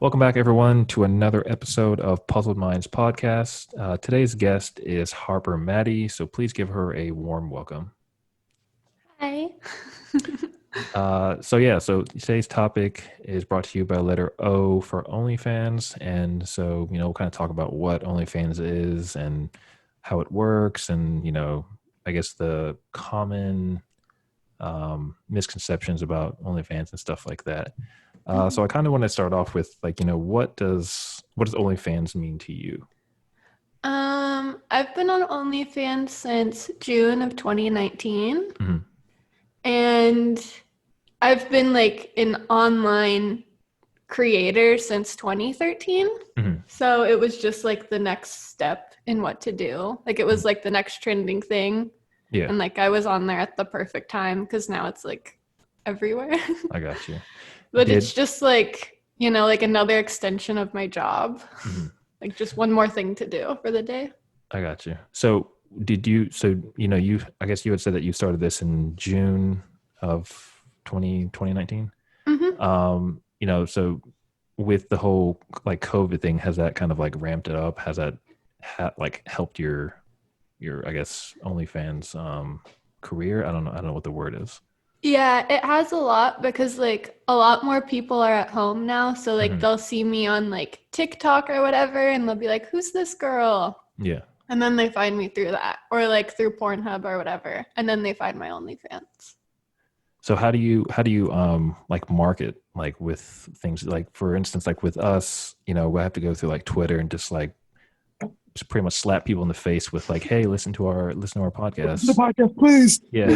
Welcome back, everyone, to another episode of Puzzled Minds podcast. Today's guest is HarperMadi, so please give her a warm welcome. Hi. So today's topic is brought to you by letter O for OnlyFans, and so we'll kind of talk about what OnlyFans is and how it works, and I guess the common misconceptions about OnlyFans and stuff like that. So I kind of want to start off with what does OnlyFans mean to you? I've been on OnlyFans since June of 2019, Hmm. and I've been like an online creator since 2013. Hmm. So it was just like the next step in what to do. Like it was like the next trending thing. Yeah, And like I was on there at the perfect time because now it's like everywhere. I got you. But Did it's just like, like another extension of my job. mhm, Like just one more thing to do for the day. I got you. So did you? So you. I guess you had said that you started this in June of 2019. Mm-hmm. So with the whole like COVID thing, has that kind of like ramped it up? Has that like helped your I guess OnlyFans career? I don't know what the word is. Yeah, it has a lot because like a lot more people are at home now. So like Hmm. they'll see me on like TikTok or whatever and they'll be like, "Who's this girl?" Yeah. And then they find me through that or like through Pornhub or whatever. And then they find my OnlyFans. So how do you like market like with things like, for instance, like with us, we have to go through like Twitter and just pretty much slap people in the face with like, hey, listen to our The podcast. podcast, please. Yeah.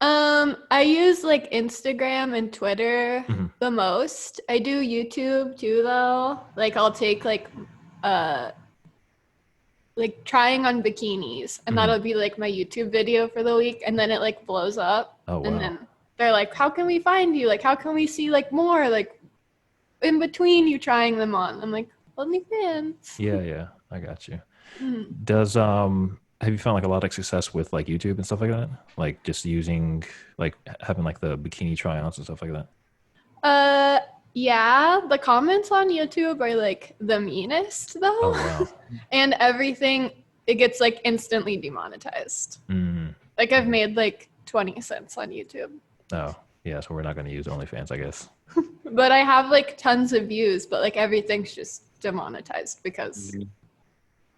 I use like Instagram and Twitter Mhm. the most. I do YouTube too though. Like I'll take uh like trying on bikinis and Mhm. that'll be like my YouTube video for the week and then it like blows up Oh and wow. then they're like, how can we find you? Like how can we see like more like in between you trying them on? I'm like, OnlyFans. Yeah, I got you. Mm. Does have you found like a lot of success with like YouTube and stuff like that? Like just using like having like the bikini try-ons and stuff like that? Uh yeah, the comments on YouTube are like the meanest Oh though. wow. And everything it gets like instantly demonetized. Mm. Like I've Okay. made like 20 cents on YouTube. Oh, yeah, so we're not going to use OnlyFans, I guess. But I have like tons of views, but like everything's just demonetized because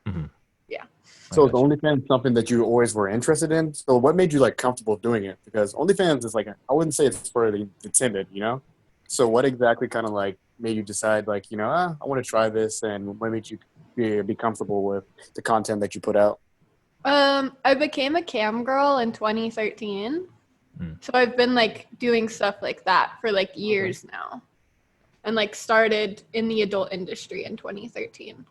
Hmm. yeah. I So is got you. OnlyFans something that you always were interested in? So what made you like comfortable doing it? Because OnlyFans is like I wouldn't say it's for the timid. So what exactly kind of like made you decide like I want to try this, and what made you be comfortable with the content that you put out? I became a cam girl in 2013. Mm. So I've been like doing stuff like that for like years now. And like started in the adult industry in 2013.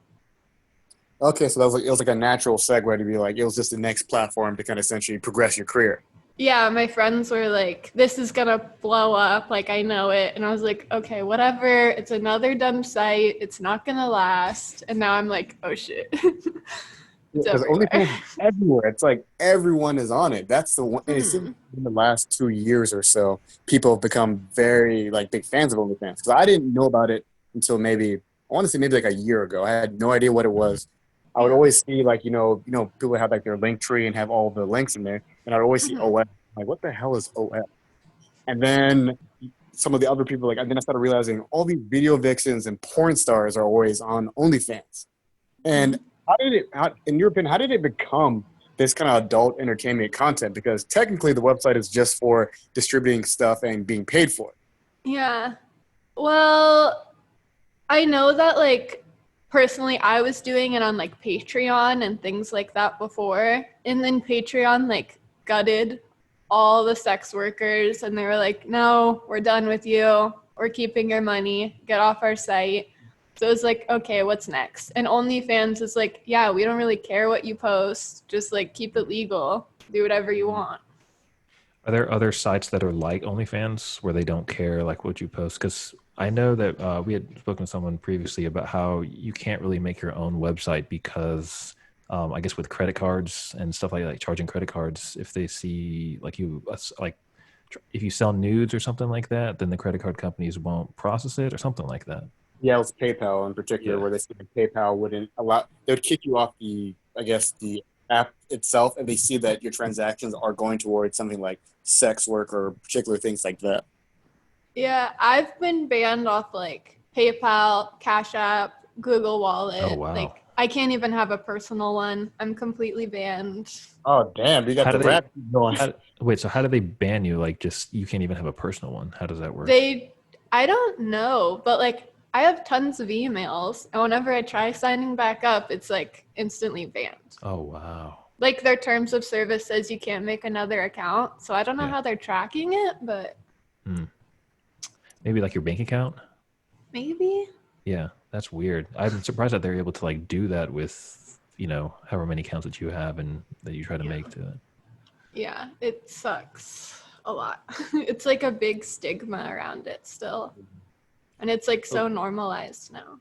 Okay, so that was like it was like a natural segue to be like it was just the next platform to kind of essentially progress your career. Yeah, my friends were like, this is gonna blow up, like I know it. And I was like, okay, whatever. It's another dumb site. It's not gonna last. And now I'm like, oh shit. It's Because everywhere. OnlyFans is everywhere. It's like everyone is on it. That's the one. And it seems Hmm. in the last 2 years or so, people have become very like big fans of OnlyFans. Because I didn't know about it until maybe I want to say maybe like a year ago. I had no idea what it Mhm. was. I would Yeah. always see like people have like their link tree and have all the links in there, and I'd always see Mhm. OF. Like, what the hell is OF? And then some of the other people and then I started realizing all these video vixens and porn stars are always on OnlyFans. And in your opinion, how did it become this kind of adult entertainment content? Because technically, the website is just for distributing stuff and being paid for it. Yeah. Well, I know that like personally I was doing it on like Patreon and things like that before. And then Patreon like gutted all the sex workers and they were like, no, we're done with you. We're keeping your money. Get off our site. So it was like, okay, what's next? And OnlyFans is like, yeah, we don't really care what you post. Just like keep it legal. Do whatever you want. Are there other sites that are like OnlyFans where they don't care like what you post? Because I know that we had spoken to someone previously about how you can't really make your own website because I guess with credit cards and stuff like charging credit cards, if they see like you like if you sell nudes or something like that, then the credit card companies won't process it or something like that. Yeah, it was PayPal in particular, Yeah. where they said that PayPal wouldn't allow, they would kick you off the, I guess, the app itself, and they see that your transactions are going towards something like sex work or particular things like that. Yeah, I've been banned off like PayPal, Cash App, Google Oh Wallet. wow. Like I can't even have a personal one. I'm completely banned. Oh, damn, you got How do the they? rap going. Wait. So how do they ban you? Like, just you can't even have a personal one. How does that work? They I don't know, but like I have tons of emails, and whenever I try signing back up, it's like instantly banned. Oh wow. Like their terms of service says you can't make another account. So I don't know Yeah. how they're tracking it, but Hmm. Maybe like your bank account. maybe. Yeah, that's weird. I'm surprised that they're able to like do that with however many accounts that you have and that you try to Yeah. make to it. Yeah, it sucks a lot. It's like a big stigma around it still. And it's like so normalized now.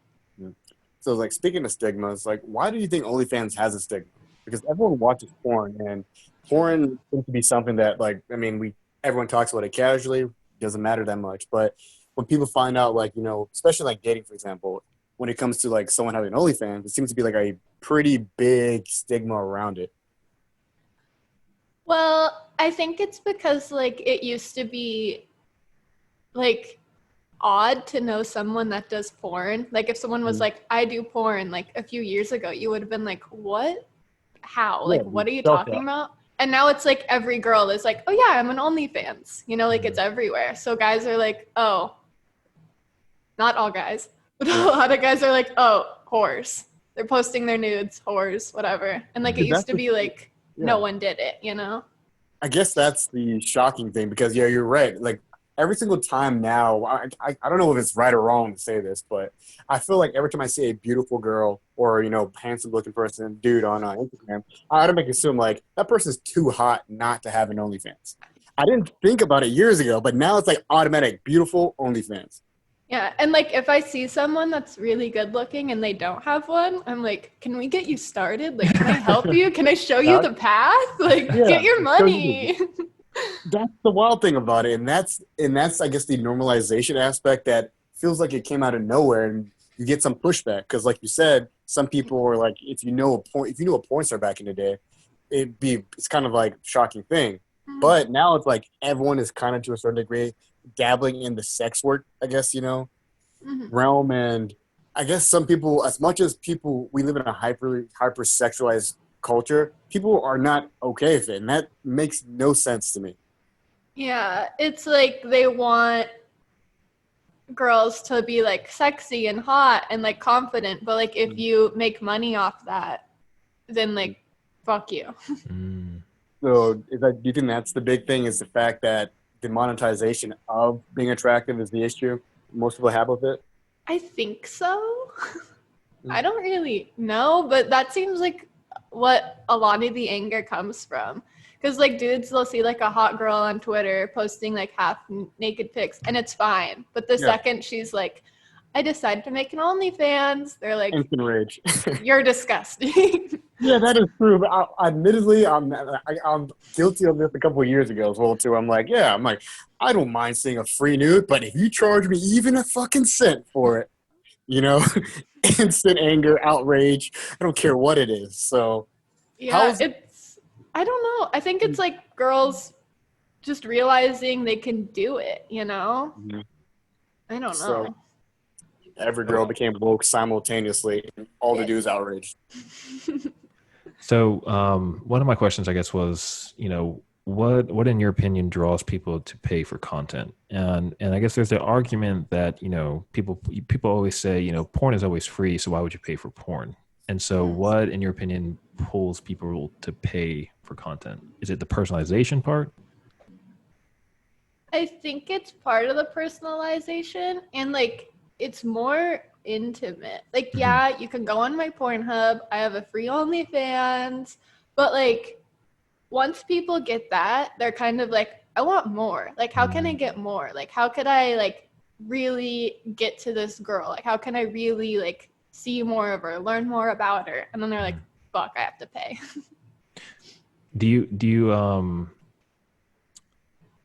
So, like, speaking of stigmas, like, why do you think OnlyFans has a stigma? Because everyone watches porn, and porn seems to be something that, like, I mean, everyone talks about it casually, doesn't matter that much. But when people find out, like, especially like dating, for example, when it comes to like someone having OnlyFans, it seems to be like a pretty big stigma around it. Well, I think it's because like it used to be like odd to know someone that does porn. Like if someone was like, I do porn like a few years ago, you would have been like, what? How? Yeah, Like, what are you felt talking about? And now it's like every girl is like, oh yeah, I'm an OnlyFans. Like it's everywhere. So guys are like, oh, not all guys, but a lot of guys are like, oh, whores. They're posting their nudes, whores, whatever. And like it used That's to be like, no yeah. one did it. I guess that's the shocking thing because yeah, you're right. Like every single time now, I don't know if it's right or wrong to say this, but I feel like every time I see a beautiful girl or handsome looking person, dude on Instagram, I automatically assume like that person's too hot not to have an OnlyFans. I didn't think about it years ago, but now it's like automatic, beautiful OnlyFans. Yeah, and like if I see someone that's really good looking and they don't have one, I'm like, can we get you started? Like, can I help you? Can I show you the path? Like, Yeah, get your show you money. that's the wild thing about it, and that's I guess the normalization aspect that feels like it came out of nowhere, and you get some pushback because, like you said, some people are like, if you knew a porn star back in the day, it's kind of like a shocking thing, but now it's like everyone is kind of to a certain degree dabbling in the sex work, I guess realm, and I guess some people, as much as people, we live in a hyper sexualized culture, people are not okay with it, and that makes no sense to me. Yeah, it's like they want girls to be like sexy and hot and like confident, but like if you make money off that, then like fuck you. Mm. So, do you think that's the big thing? Is the fact that the monetization of being attractive is the issue most people have with it? I think so. I don't really know, but that seems like what a lot of the anger comes from. Because like dudes, they'll see like a hot girl on Twitter posting like half naked pics, and it's fine. But the Yeah. second she's like, I decided to make an OnlyFans, they're like, Instant rage. you're disgusting. Yeah, that is true. But admittedly, I'm guilty of this a couple of years ago as well too. I'm like, I don't mind seeing a free nude, but if you charge me even a fucking cent for it, you know, instant anger, outrage. I don't care what it is. So, Yeah, I don't know. I think it's like girls just realizing they can do it. Mhm. I don't So know. every girl became woke simultaneously, and all the dudes outraged. So one of my questions, I guess, was, what in your opinion draws people to pay for content? And I guess there's the argument that, people always say, porn is always free, so why would you pay for porn? And so what, in your opinion, pulls people to pay for content? Is it the personalization part? I think it's part of the personalization, and like it's more intimate. Like, yeah, you can go on my Pornhub. I have a free OnlyFans, but like once people get that, they're kind of like, I want more. Like, how can I get more? Like, how could I like really get to this girl? Like, how can I really like see more of her, learn more about her? And then they're like, fuck, I have to pay. Do you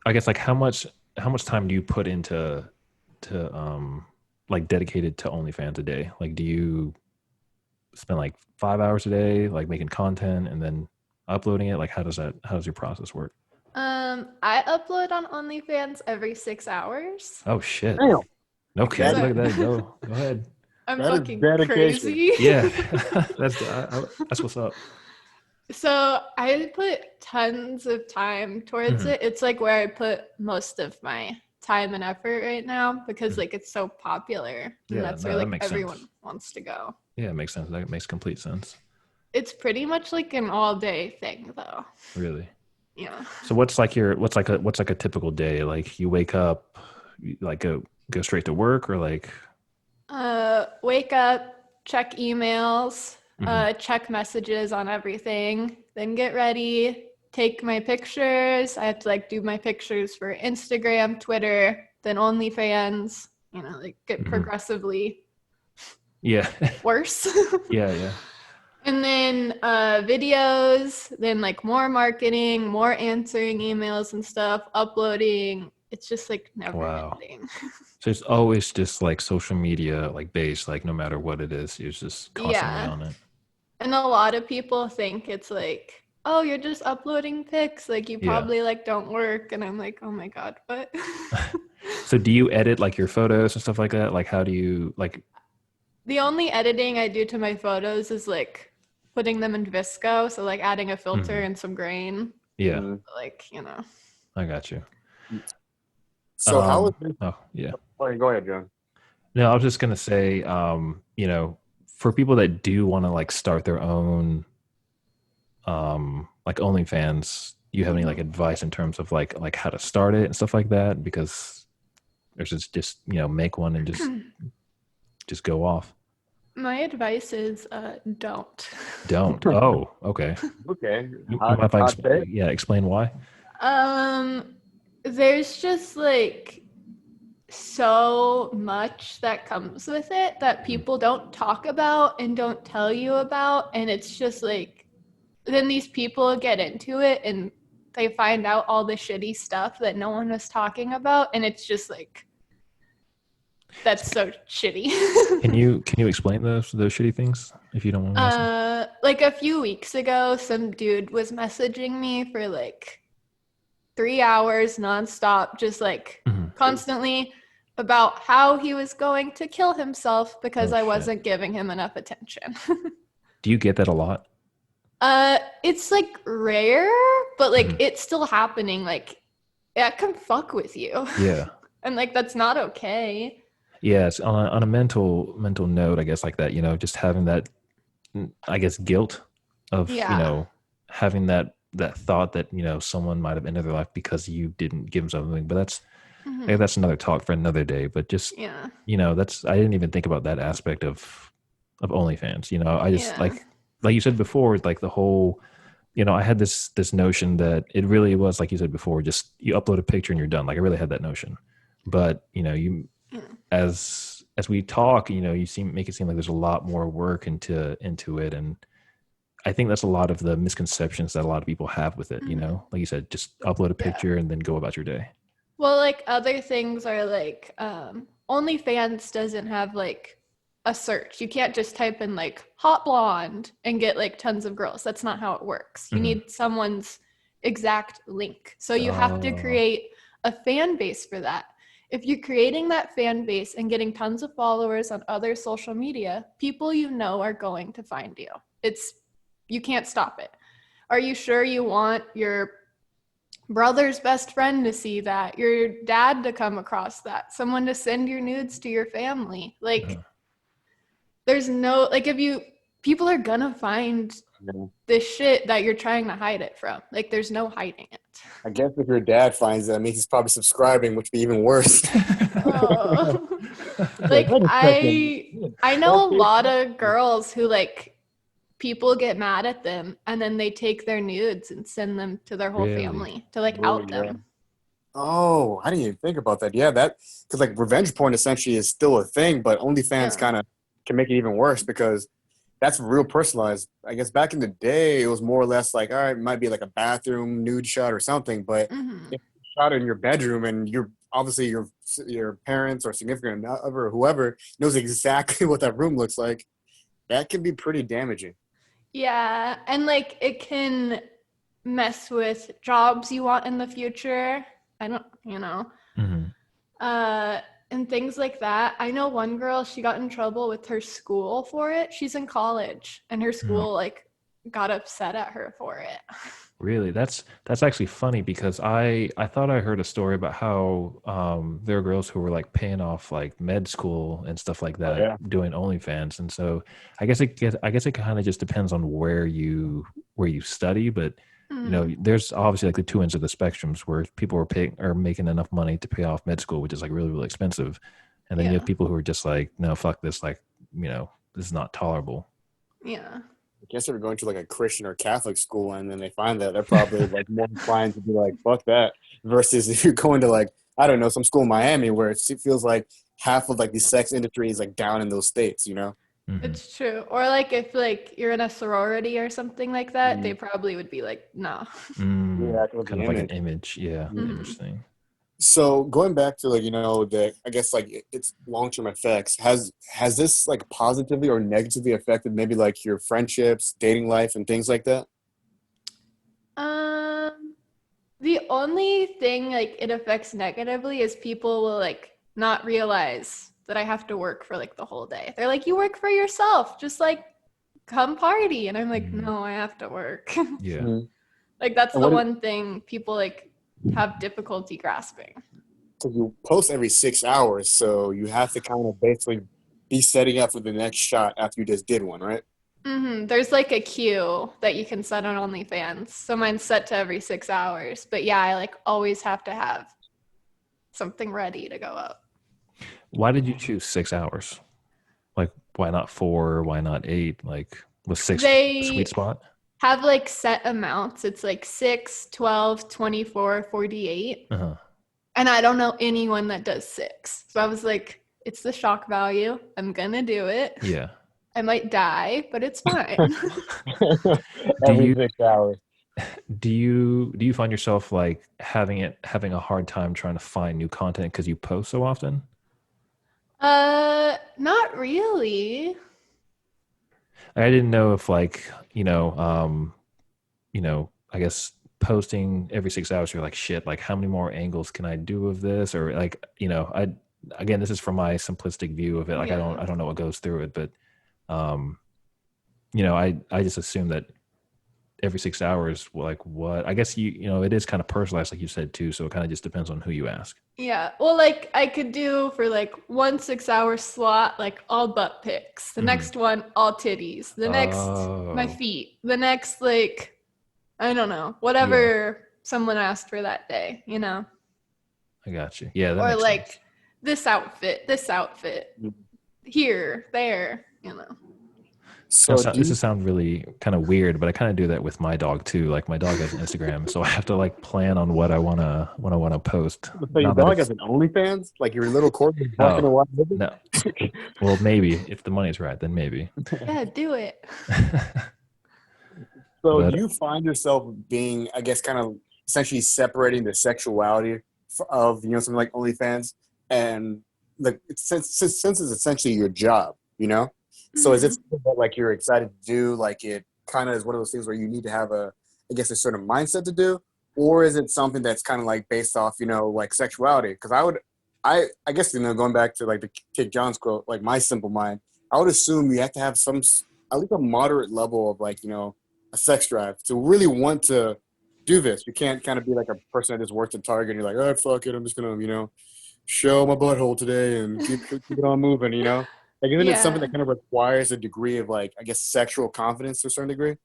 I guess like how much time do you put into to like dedicated to OnlyFans a day? Like do you spend like 5 hours a day like making content and then uploading it? Like how does your process work? I upload on OnlyFans every 6 hours. Oh shit. Damn, Okay, that So look at that. Go ahead. I'm that is fucking dedication. crazy. Yeah. That's what's up. So I put tons of time towards Mhm. it. It's like where I put most of my time and effort right now because Mhm. like it's so popular and Yeah, that's where no, that like makes sense. everyone wants to go. Yeah, it makes sense. That makes complete sense. It's pretty much like an all day thing though. Really. Yeah. So what's like a typical day? Like you wake up, you, like go straight to work or like Wake up, check emails, Mhm. check messages on everything, then get ready, take my pictures. I have to like do my pictures for Instagram, Twitter, then OnlyFans, like get Mhm. progressively Yeah. worse. Yeah, yeah. And then videos, then like more marketing, more answering emails and stuff, uploading. It's just like never Wow. ending. So it's always just like social media like based, like no matter what it is, you're just constantly Yeah. on it. And a lot of people think it's like, oh, you're just uploading pics. Like you Yeah. probably like don't work. And I'm like, oh my God, what? So do you edit like your photos and stuff like that? Like how do you like The only editing I do to my photos is like putting them in Visco. So like adding a filter Mhm. and some grain. Yeah, Mhm. Like. I got you. So how is this? Oh, yeah. Okay, go ahead, John. No, I was just gonna say, for people that do want to like start their own like OnlyFans, do you have any like Mhm. advice in terms of like how to start it and stuff like that? Because there's just make one and just go off. My advice is don't. Don't. Oh, okay. Okay, You mind if I hot take. explain why? Um, there's just like so much that comes with it that Mhm. people don't talk about and don't tell you about. And it's just like, then these people get into it and they find out all the shitty stuff that no one was talking about. And it's just like, So that's so shitty. can you explain those shitty things if you don't mind me asking? Like a few weeks ago, some dude was messaging me for like 3 hours nonstop, just like Mhm. constantly about how he was going to kill himself because Oh I shit. wasn't giving him enough attention. Do you get that a lot? It's like rare, but like Mhm. it's still happening. Like it can fuck with you. Yeah. And like that's not okay. Yeah, it's on a mental note, I guess, like that, just having that, I guess, guilt of, Yeah. having that thought that, someone might have ended their life because you didn't give them something. But Hmm. that's another talk for another day. But just, Yeah. that's I didn't even think about that aspect of OnlyFans. I just Yeah. like you said before, like the whole, I had this notion that it really was like you said before, just you upload a picture and you're done. Like I really had that notion. But, you Yeah. as we talk, you make it seem like there's a lot more work into it, and I think that's a lot of the misconceptions that a lot of people have with it. Mhm. Like you said, just upload a Yeah. picture and then go about your day. Well, like other things are like OnlyFans doesn't have like a search. You can't just type in like hot blonde and get like tons of girls. That's not how it works. You Hmm. need someone's exact link. So you have to Oh, create a fan base for that. If you're creating that fan base and getting tons of followers on other social media, people are going to find you. You can't stop it. Are you sure you want your brother's best friend to see that, your dad to come across that, someone to send your nudes to your family? uh, Like, there's no, like, if you, people are gonna find Yeah. this shit that you're trying to hide it from. Like, there's no hiding it. I guess if your dad finds it, I mean, he's probably subscribing, which would be even worse. Oh. Like, Like, wait a second. I know a Okay. lot of girls who, like, people get mad at them and then they take their nudes and send them to their whole really? family to, like, Oh, out yeah. them. Oh, I didn't even think about that. Yeah, that because like revenge porn essentially is still a thing, but OnlyFans Yeah. kind of can make it even worse because that's real personalized. I guess back in the day, it was more or less like, all right, it might be like a bathroom nude shot or something, but Hmm. if shot in your bedroom, and you're obviously your parents or significant other or whoever knows exactly what that room looks like. That can be pretty damaging. Yeah, and like it can mess with jobs you want in the future. I don't, Mhm. uh, and things like that. I know one girl, she got in trouble with her school for it. She's in college, and her No. school like got upset at her for it. Really, that's actually funny because I thought I heard a story about how there are girls who were like paying off like med school and stuff like Oh that yeah. doing OnlyFans, and so I guess it kind of just depends on where you study, but Mm, there's obviously like the two ends of the spectrums where people are paying or making enough money to pay off med school, which is like really really expensive, and then you have yeah, people who are just like, no, fuck this, like this is not tolerable. yeah. I guess they're going to like a Christian or Catholic school, and then they find that they're probably like more inclined to be like, "Fuck that," versus if you're going to like I don't know some school in Miami where it feels like half of like the sex industry is like down in those states, you know? Hmm. It's true. Or like if like you're in a sorority or something like that, they Mm, probably would be like, nah. yeah, because of Kind the of like an image. image, yeah, Mhm. Mhm. image thing. So going back to like the I guess like its long term effects has this like positively or negatively affected maybe like your friendships, dating life, and things like that? Um, the only thing like it affects negatively is people will like not realize that I have to work for like the whole day. They're like, you work for yourself, just like come party. And I'm like, Mm, no, I have to work. yeah. Mhm. Like that's And the what one thing people like have difficulty grasping. because you post every 6 hours, so you have to kind of basically be setting up for the next shot after you just did one, right? There's like a queue that you can set on OnlyFans. So mine's set to every 6 hours. But yeah, I like always have to have something ready to go up. Why did you choose 6 hours? Like, why not four? Why not eight? Like, was six the sweet They spot? have like set amounts. It's like 6, 12, 24, 48. Uh-huh. And I don't know anyone that does 6. So I was like, it's the shock value. I'm gonna do it. Yeah. I might die, but it's fine. Do Every you 6 hours. do you find yourself like having a hard time trying to find new content because you post so often? Not really. I didn't know if like, I guess posting every 6 hours, you're like, shit, like how many more angles can I do of this? Or like, I again, this is from my simplistic view of it. Like Yeah. I don't know what goes through it, but um, I just assume that every 6 hours, well, like what? I guess it is kind of personalized, like you said too. So it kind of just depends on who you ask. Yeah. Well, like I could do for like 1 6 hour slot, like all butt pics. The Hmm. next one, all titties. The next, my Oh, feet. The next, like, I don't know, yeah, whatever someone asked for that day. I got you. Yeah, that Or makes sense. like this outfit, here, there. So do This you, is sound really kind of weird, but I kind of do that with my dog too. Like my dog has an Instagram, so I have to like plan on what I wanna post. so your Not that dog it's has an OnlyFans? Like your little corgi is barking a oh wild ribbon? no, well maybe if the money's right, then maybe. Yeah, do it. So do But you find yourself being, I guess, kind of essentially separating the sexuality of something like OnlyFans and like since it's essentially your job, you know? So is it Mhm. something that like you're excited to do? Like it kind of is one of those things where you need to have I guess, a certain mindset to do, or is it something that's kind of like based off, like sexuality? Because I guess going back to like the Kid John's quote, like my simple mind, I would assume you have to have at least a moderate level of like a sex drive to really want to do this. You can't kind of be like a person that just works at Target and you're like, oh fuck it, I'm just gonna show my butthole today and keep it on moving. Like isn't it something Yeah. that kind of requires a degree of like I guess sexual confidence to a certain degree?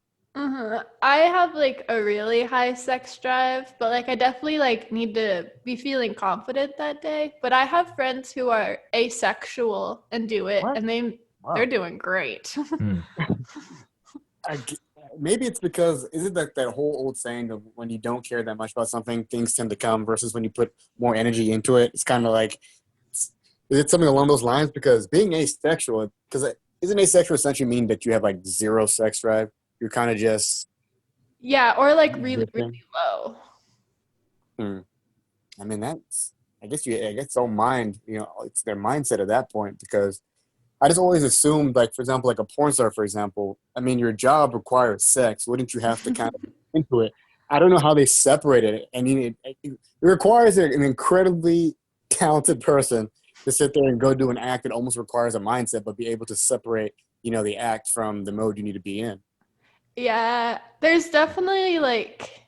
I have like a really high sex drive, but like I definitely like need to be feeling confident that day. But I have friends who are asexual and do it, What? and they're Wow. doing great. hmm, I g Maybe it's because is it that whole old saying of when you don't care that much about something, things tend to come versus when you put more energy into it. It's kind of like is it something along those lines? Because being asexual, because isn't asexual essentially mean that you have like zero sex drive? You're kind of just Yeah, or like really, existing. really low. Hmm. I mean, I guess don't mind, it's their mindset at that point, because I just always assumed, like, for example, like a porn star, for example, I mean, your job requires sex. Wouldn't you have to kind of into it? I don't know how they separate it. I mean, it requires an incredibly talented person to sit there and go do an act that almost requires a mindset, but be able to separate, the act from the mode you need to be in. Yeah, there's definitely like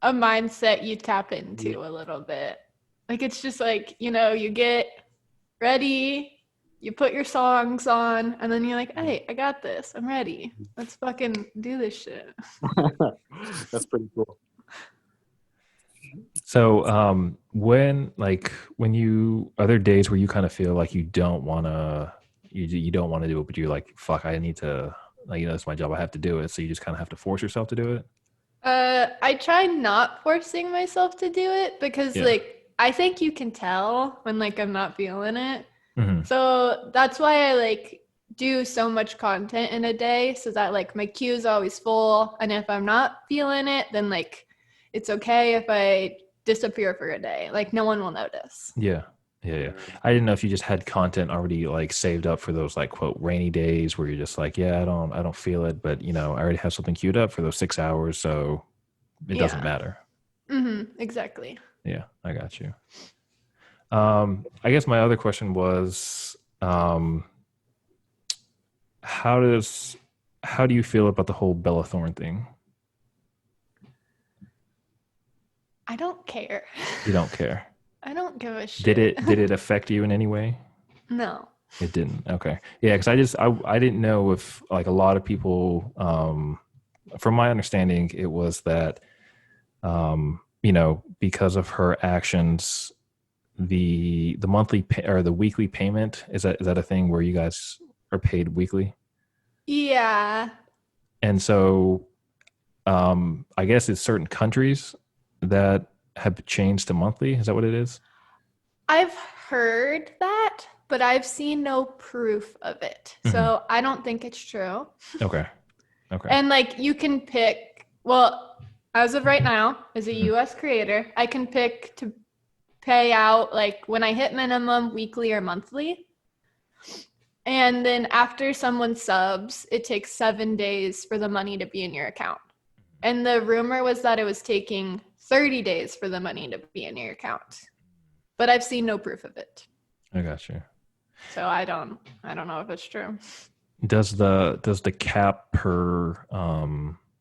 a mindset you tap into a little bit. Like it's just like, you get ready, you put your songs on, and then you're like, hey, I got this. I'm ready. Let's fucking do this shit. That's pretty cool. So when you are there days where you kind of feel like you don't want to do it, but you're like, fuck, I need to, like, it's my job, I have to do it, so you just kind of have to force yourself to do it? I try not forcing myself to do it because like I think you can tell when like I'm not feeling it. Mm-hmm. So that's why I like do so much content in a day, so that like my queue is always full, and if I'm not feeling it, then like it's okay if I disappear for a day. Like no one will notice. Yeah. I didn't know if you just had content already like saved up for those like quote rainy days where you're just like, yeah, I don't feel it, but I already have something queued up for those 6 hours, so it doesn't matter. Exactly. Yeah, I got you. I guess my other question was, how do you feel about the whole Bella Thorne thing? I don't care. You don't care. I don't give a shit. Did it affect you in any way? No. It didn't. Okay. Yeah, because I didn't know if like a lot of people, from my understanding, it was that, because of her actions, the monthly or the weekly payment, is that a thing where you guys are paid weekly? Yeah. And so, I guess it's certain countries that have changed to monthly. Is that what it is? I've heard that, but I've seen no proof of it. Mm-hmm. So I don't think it's true. Okay. And like you can pick, well, as of right now, as a US creator, I can pick to pay out like when I hit minimum weekly or monthly. And then after someone subs, it takes 7 days for the money to be in your account. And the rumor was that it was taking 30 days for the money to be in your account. But I've seen no proof of it. I got you. So I don't know if it's true. Does the cap per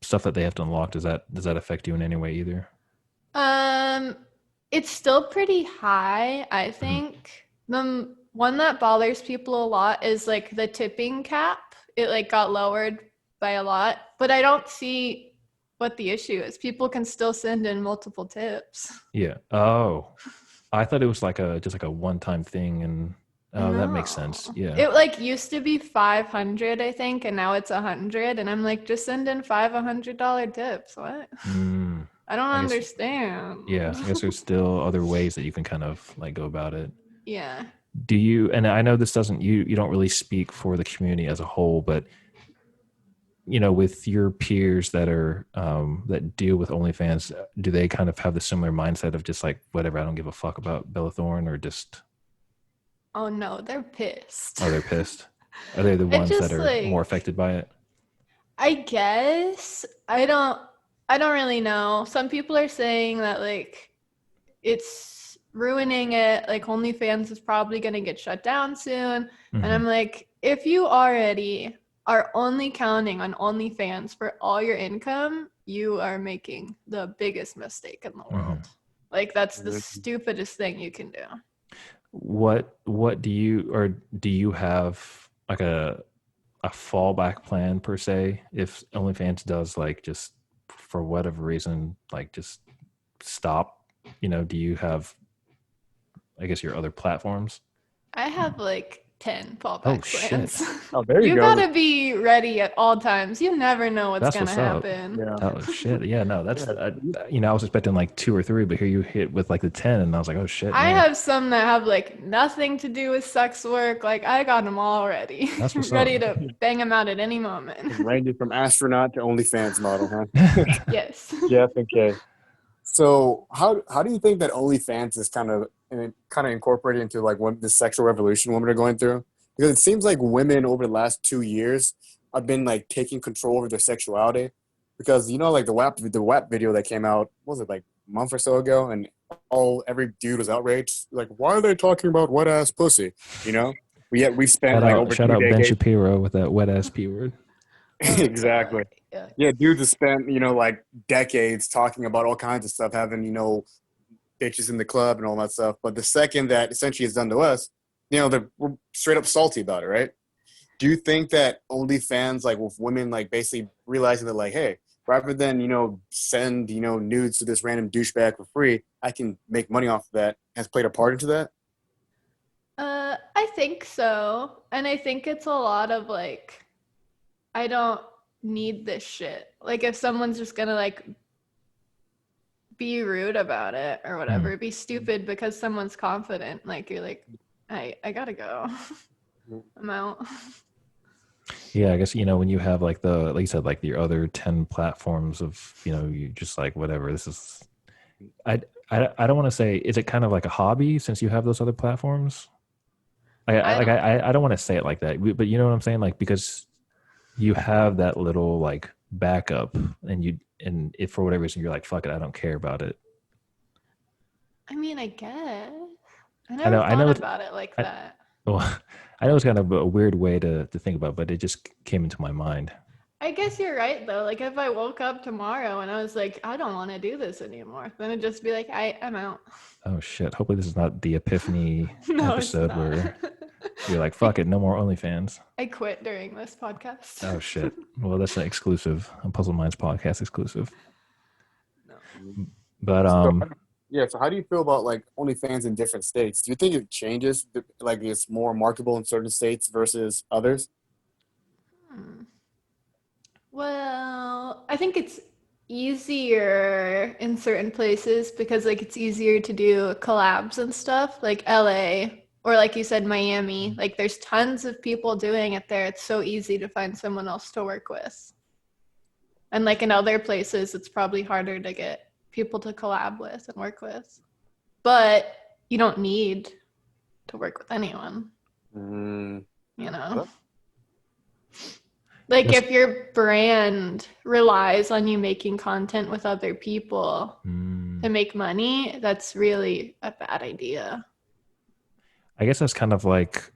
stuff that they have to unlock, does that affect you in any way either? It's still pretty high, I think. The one that bothers people a lot is like the tipping cap. It like got lowered by a lot, but I don't see what the issue is. People can still send in multiple tips. Yeah. Oh, I thought it was like just like a one-time thing, and that makes sense. Yeah. It like used to be 500, I think, and now it's 100, and I'm like, just send in $500 tips. What? I don't understand. Yeah, I guess there's still other ways that you can kind of like go about it. Yeah. Do you, and I know this doesn't, you don't really speak for the community as a whole, but with your peers that are that deal with OnlyFans, do they kind of have the similar mindset of just like, whatever, I don't give a fuck about Bella Thorne, or just? Oh no, they're pissed. Oh, they're pissed. Are they the ones that are like, more affected by it? I guess I don't really know. Some people are saying that like it's ruining it. Like OnlyFans is probably going to get shut down soon. And I'm like, if you already are only counting on OnlyFans for all your income, you are making the biggest mistake in the world. Like that's the stupidest thing you can do. What do you have like a fallback plan per se if OnlyFans does like just for whatever reason like just stop? Do you have, I guess, your other platforms? I have like 10 fallback plans. Oh, there you go. You gotta be ready at all times. You never know what's gonna happen. Yeah. Oh shit! Yeah, no, that's I was expecting like 2 or 3, but here you hit with like the 10, and I was like, oh shit. I have some that have like nothing to do with sex work. Like I got them all ready. That's what's ready to bang them out at any moment. Ranging from astronaut to OnlyFans model, huh? Yes. Jeff and Kay. So how do you think that OnlyFans is kind of incorporated into like what this sexual revolution women are going through? Because it seems like women over the last 2 years have been like taking control over their sexuality. Because like the WAP video that came out, what was it like a month or so ago, and every dude was outraged. Like, why are they talking about wet ass pussy? You know, yet we spent like over Shout two out Ben decades. Shapiro with that wet ass P word. Oh Exactly. god. Yeah. Yeah, dudes have spent like decades talking about all kinds of stuff, having bitches in the club and all that stuff. But the second that essentially is done to us, we're straight up salty about it, right? Do you think that OnlyFans, like with women, like basically realizing that, like, hey, rather than send nudes to this random douchebag for free, I can make money off of that, has played a part into that? I think so. And I think it's a lot of like, I don't need this shit. Like if someone's just gonna like be rude about it or whatever, be stupid because someone's confident, like you're like, I gotta go. I'm out. Yeah, I guess when you have like you said, like your other 10 platforms of you just like whatever. This is I don't want to say, is it kind of like a hobby since you have those other platforms? I don't want to say it like that, but you know what I'm saying, like because you have that little like backup, and if for whatever reason you're like fuck it, I don't care about it. I mean, I guess. I I never know I thought know about it like I, that. well, I know it's kind of a weird way to think about, but it just came into my mind. I guess you're right though. Like if I woke up tomorrow and I was like, I don't want to do this anymore, then it'd just be like, I'm out. Oh shit! Hopefully this is not the epiphany No, it's episode not. where you're like, fuck it, no more OnlyFans. I quit during this podcast. Oh shit! Well, that's an exclusive, a Puzzle Minds podcast exclusive. No. But So, yeah. So how do you feel about like OnlyFans in different states? Do you think it changes, like it's more marketable in certain states versus others? Well, I think it's easier in certain places because like it's easier to do collabs and stuff, like LA or like you said, Miami. Like there's tons of people doing it there. It's so easy to find someone else to work with. And like in other places, it's probably harder to get people to collab with and work with. But you don't need to work with anyone, Mm, you know? Like Yes. if your brand relies on you making content with other people to make money, that's really a bad idea. I guess that's kind of like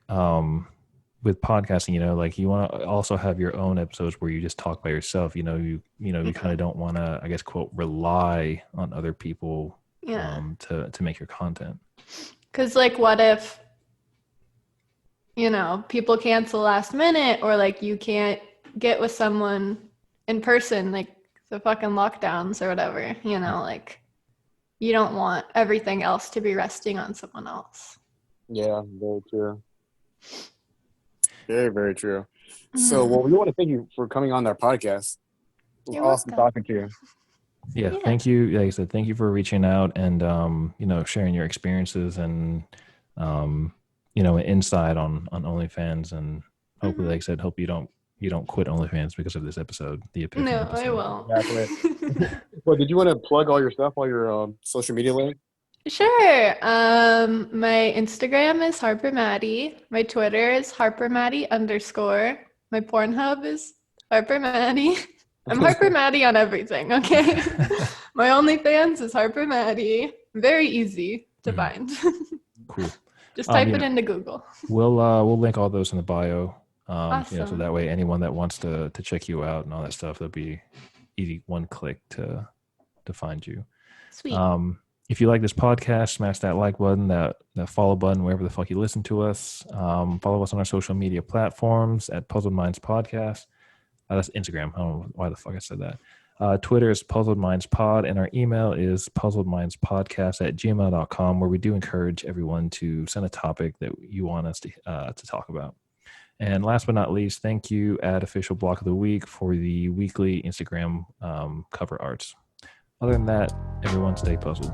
with podcasting, like you want to also have your own episodes where you just talk by yourself. You kind of don't want to, I guess, quote, rely on other people Yeah. to make your content. Because like what if, people cancel last minute or like you can't get with someone in person, like the fucking lockdowns or whatever, like you don't want everything else to be resting on someone else. yeah, very true. Very, very true. So, well, we want to thank you for coming on our podcast. It was You're awesome welcome. talking to you. Yeah, Yeah. thank you. Like I said, thank you for reaching out and sharing your experiences and insight on OnlyFans, and hopefully, like I said, hope you don't quit OnlyFans because of this episode, the epiphany No, episode. I won't. Exactly. Well, did you want to plug all your stuff, all your social media links? Sure. My Instagram is HarperMadi. My Twitter is HarperMadi _ My Pornhub is HarperMadi. I'm HarperMadi on everything, okay? My OnlyFans is HarperMadi. Very easy to find. Cool. Just type it into Google. We'll link all those in the bio. So Awesome. that way anyone that wants to check you out and all that stuff, that'll be easy, one click to find you. Sweet. If you like this podcast, smash that like button, that follow button, wherever the fuck you listen to us. Follow us on our social media platforms at Puzzled Minds Podcast. That's Instagram. I don't know why the fuck I said that. Twitter is Puzzled Minds Pod, and our email is puzzledmindspodcast@gmail.com, where we do encourage everyone to send a topic that you want us to talk about. And last but not least, thank you at Official Block of the Week for the weekly Instagram cover arts. Other than that, everyone stay puzzled.